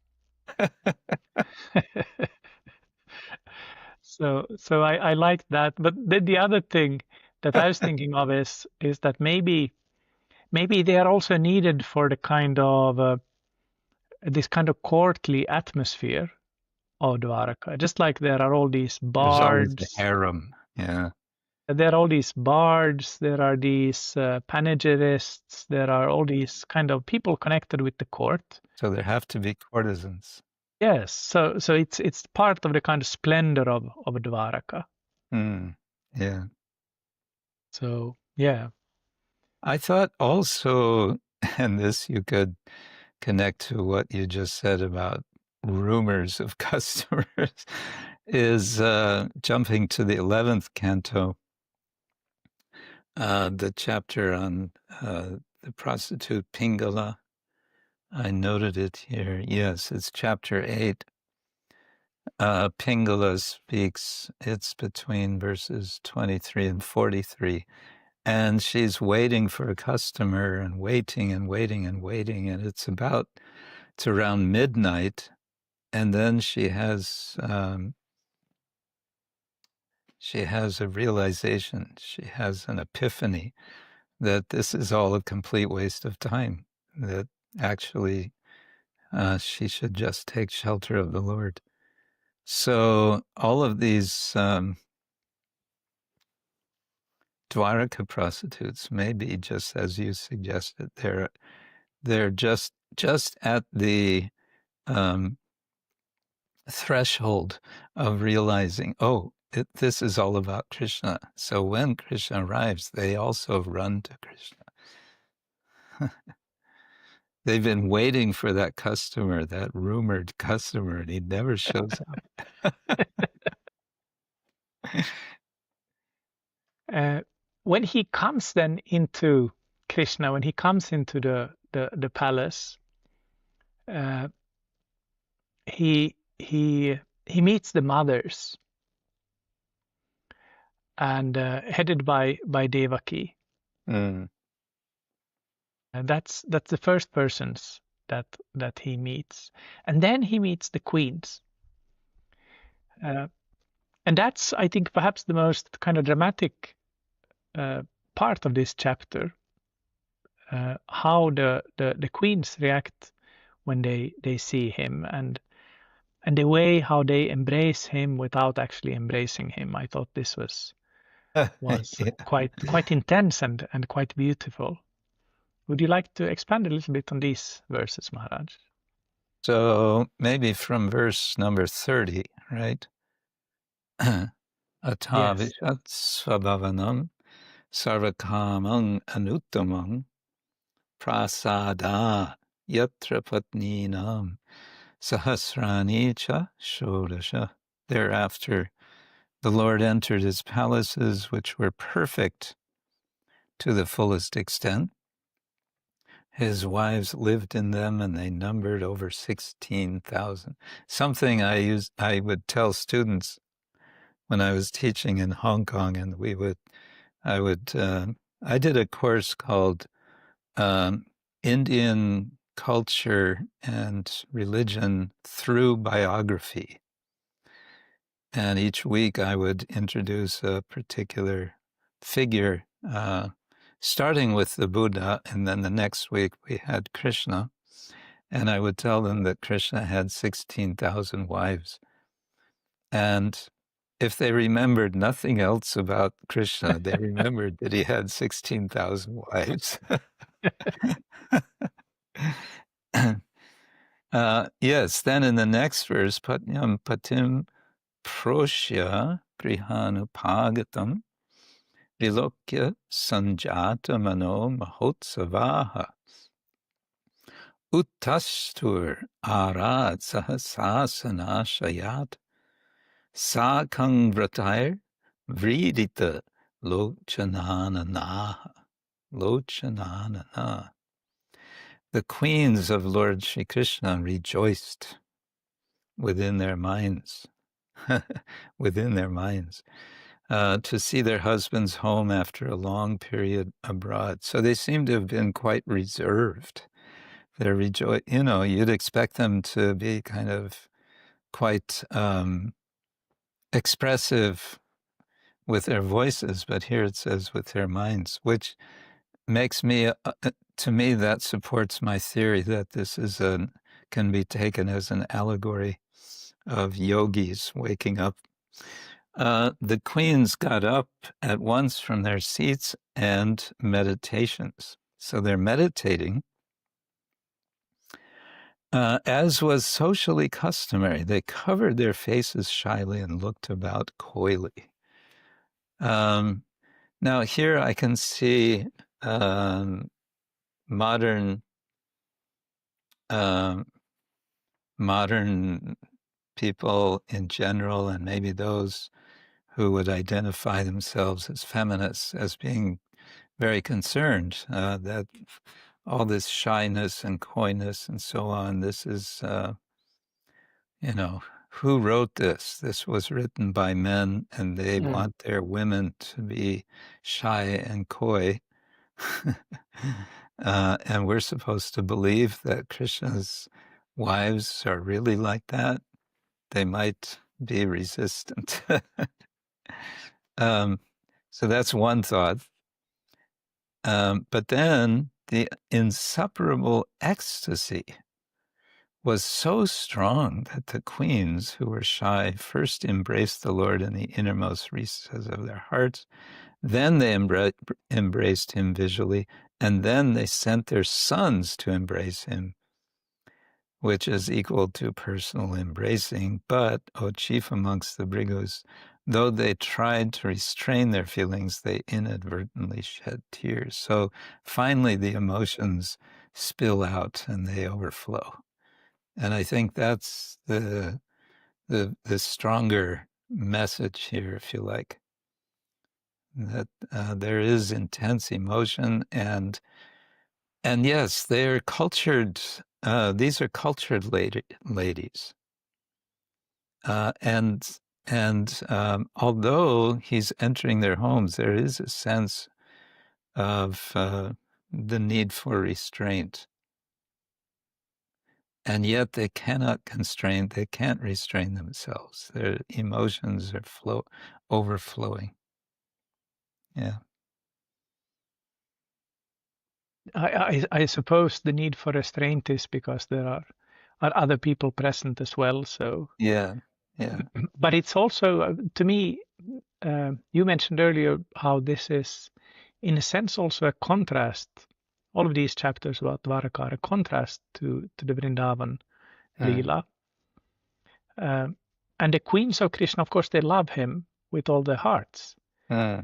Speaker 1: So I like that. But the other thing that I was thinking of is that maybe they are also needed for the kind of this kind of courtly atmosphere of Dvaraka. Just like there are all these bards.
Speaker 2: There's always the harem. Yeah.
Speaker 1: There are all these bards, there are these panegyrists, there are all these kind of people connected with the court.
Speaker 2: So there have to be courtesans.
Speaker 1: Yes, so it's part of the kind of splendor of Dvaraka.
Speaker 2: Yeah.
Speaker 1: So yeah.
Speaker 2: I thought also, and this you could connect to what you just said about rumors of customers, is jumping to the 11th canto, the chapter on the prostitute Pingala. I noted it here. Yes, it's chapter 8. Pingala speaks, it's between verses 23 and 43. And she's waiting for a customer and waiting and waiting and waiting. And it's around midnight. And then she has a realization, she has an epiphany that this is all a complete waste of time, that actually she should just take shelter of the Lord. So all of these Dvaraka prostitutes, maybe just as you suggested, they're just at the threshold of realizing, this is all about Krishna. So when Krishna arrives, they also run to Krishna. They've been waiting for that customer, that rumored customer, and he never shows up.
Speaker 1: When he comes then into Krishna, when he comes into the palace, he meets the mothers, and headed by Devaki. And that's the first persons that he meets, and then he meets the queens. And that's, I think, perhaps the most kind of dramatic part of this chapter, how the queens react when they see him, and the way how they embrace him without actually embracing him. I thought this was yeah. quite intense and quite beautiful. Would you like to expand a little bit on these verses, Maharaj?
Speaker 2: So maybe from verse number 30, right?
Speaker 1: Yes.
Speaker 2: atavishat svabhavanam sarvakamang anuttamang prasada yatra patninam sahasrani cha shodasha. Thereafter, the Lord entered his palaces, which were perfect to the fullest extent. His wives lived in them, and they numbered over 16,000. Something I would tell students when I was teaching in Hong Kong, and I did a course called Indian Culture and Religion Through Biography. And each week I would introduce a particular figure, starting with the Buddha, and then the next week we had Krishna. And I would tell them that Krishna had 16,000 wives. And if they remembered nothing else about Krishna, they remembered that he had 16,000 wives. Yes, then in the next verse, Patnyam Patim Proshya Grihanupagatam Vilokya Sanjata Mano Mahotsavaha Uttastur Arad Sahasasana Shayat Sakang Vratair Vridita Lochananana. Lochananana. The queens of Lord Sri Krishna rejoiced within their minds, within their minds, to see their husbands home after a long period abroad. So they seem to have been quite reserved. They're you'd expect them to be kind of quite expressive with their voices, but here it says with their minds, which makes me, to me, that supports my theory that this is can be taken as an allegory of yogis waking up. The queens got up at once from their seats and meditations. So they're meditating. As was socially customary, they covered their faces shyly and looked about coyly. Now here I can see modern people in general, and maybe those who would identify themselves as feminists, as being very concerned that all this shyness and coyness and so on, this is, who wrote this? This was written by men, and they want their women to be shy and coy. And we're supposed to believe that Krishna's wives are really like that. They might be resistant. So that's one thought. But then the insupportable ecstasy was so strong that the queens who were shy first embraced the Lord in the innermost recesses of their hearts. Then they embraced him visually, and then they sent their sons to embrace him, which is equal to personal embracing. But, O chief amongst the Bhrigus, though they tried to restrain their feelings, they inadvertently shed tears. So finally the emotions spill out and they overflow. And I think that's the stronger message here, if you like, that there is intense emotion, and yes, they're cultured. These are cultured ladies, and although he's entering their homes, there is a sense of the need for restraint. And yet they can't restrain themselves. Their emotions are overflowing. Yeah.
Speaker 1: I suppose the need for restraint is because there are other people present as well. So
Speaker 2: Yeah.
Speaker 1: But it's also, to me, you mentioned earlier how this is, in a sense, also a contrast. All of these chapters about Dvaraka are a contrast to the Vrindavan Leela. And the queens of Krishna, of course, they love him, with all their hearts.
Speaker 2: Uh,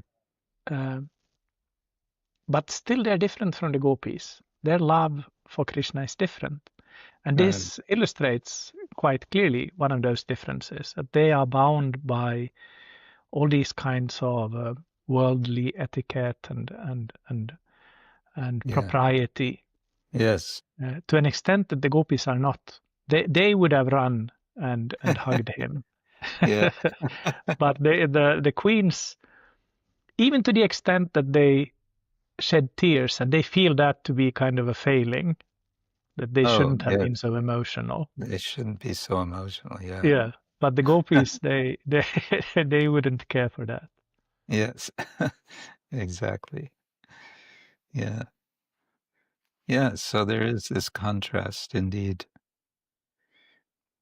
Speaker 1: But still they're different from the gopis. Their love for Krishna is different. And this illustrates quite clearly one of those differences, that they are bound by all these kinds of worldly etiquette and
Speaker 2: yeah.
Speaker 1: propriety,
Speaker 2: Yes.
Speaker 1: to an extent that the gopis are not. They would have run and hugged him.
Speaker 2: Yeah.
Speaker 1: But the queens, even to the extent that they shed tears, and they feel that to be kind of a failing, that they
Speaker 2: Oh,
Speaker 1: shouldn't have
Speaker 2: yeah.
Speaker 1: been so emotional.
Speaker 2: They shouldn't be so emotional. Yeah.
Speaker 1: Yeah, but the gopis, they they wouldn't care for that.
Speaker 2: Yes. Exactly. Yeah. Yeah. So there is this contrast indeed.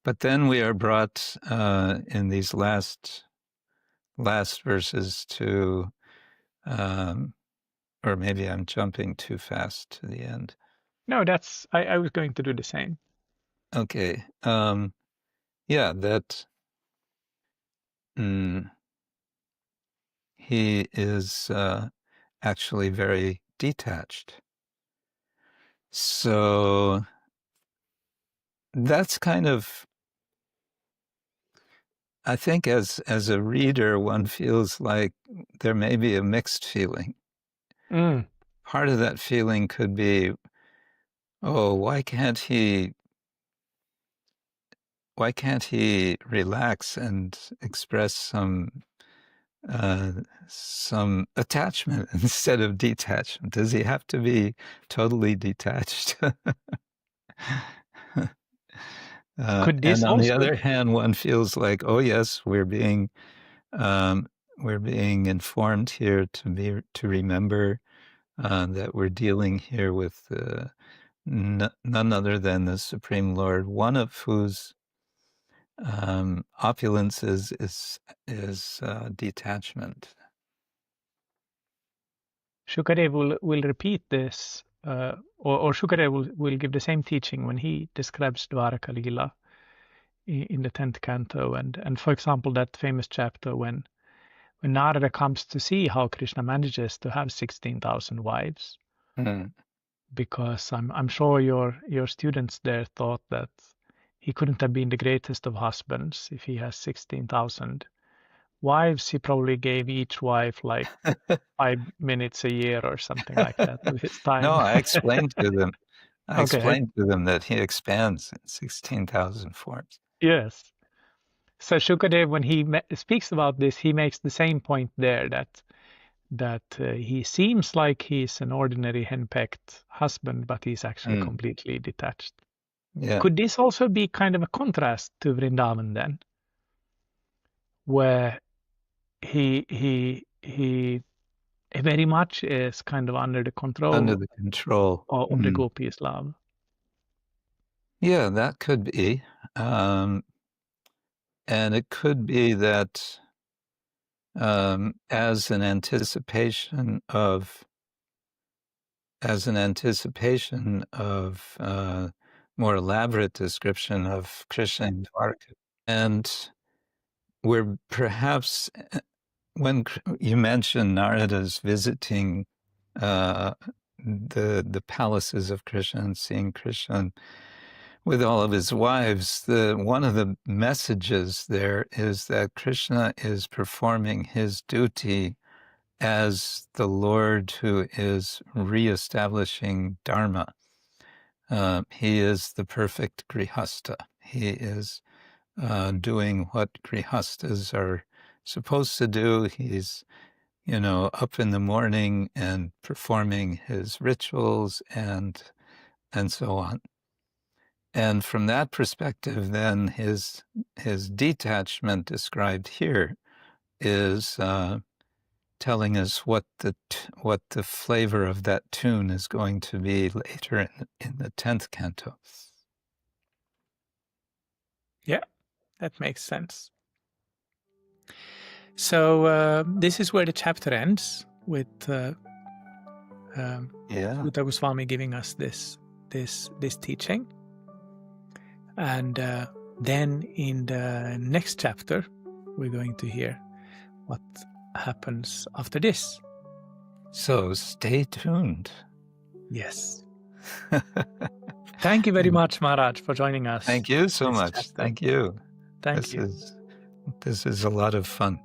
Speaker 2: But then we are brought in these last verses to, or maybe I'm jumping too fast to the end.
Speaker 1: No, that's I was going to do the same.
Speaker 2: Okay. Yeah, that he is actually very detached. So that's kind of, I think as a reader, one feels like there may be a mixed feeling. Part of that feeling could be, oh, why can't he relax and express some attachment instead of detachment? Does he have to be totally detached?
Speaker 1: Could this
Speaker 2: And on the
Speaker 1: also
Speaker 2: other hand, one feels like, oh yes, we're being informed here to remember that we're dealing here with none other than the Supreme Lord, one of whose opulence is detachment.
Speaker 1: Shukadev will repeat this, or Shukadev will give the same teaching when he describes Dvaraka Lila in the 10th canto, and for example that famous chapter when Narada comes to see how Krishna manages to have 16,000 wives, because I'm sure your students there thought that he couldn't have been the greatest of husbands if he has 16,000 wives. He probably gave each wife like 5 minutes a year or something like that of his time.
Speaker 2: No, I explained to them. I
Speaker 1: Okay.
Speaker 2: explained to them that he expands in 16,000 forms.
Speaker 1: Yes. So Shukadev, when he speaks about this, he makes the same point there, that he seems like he's an ordinary henpecked husband, but he's actually completely detached.
Speaker 2: Yeah.
Speaker 1: Could this also be kind of a contrast to Vrindavan then, where he very much is kind of under the control
Speaker 2: Under the control
Speaker 1: of the gopis' love?
Speaker 2: Yeah, that could be. And it could be that as an anticipation of more elaborate description of Krishna and Dvaraka. And we're perhaps, when you mentioned Narada's visiting the palaces of Krishna and seeing Krishna with all of his wives, one of the messages there is that Krishna is performing his duty as the Lord who is reestablishing Dharma. He is the perfect grihasta. He is doing what grihastas are supposed to do. He's, up in the morning and performing his rituals and so on. And from that perspective, then his detachment described here is telling us what the flavor of that tune is going to be later in the 10th canto.
Speaker 1: Yeah, that makes sense. So this is where the chapter ends, with Sutta Goswami giving us this teaching. And then in the next chapter, we're going to hear what happens after this.
Speaker 2: So stay tuned.
Speaker 1: Yes. Thank you very much, Maharaj, for joining us.
Speaker 2: Thank you so much.
Speaker 1: Chapter.
Speaker 2: Thank you.
Speaker 1: Thank you.
Speaker 2: This is a lot of fun.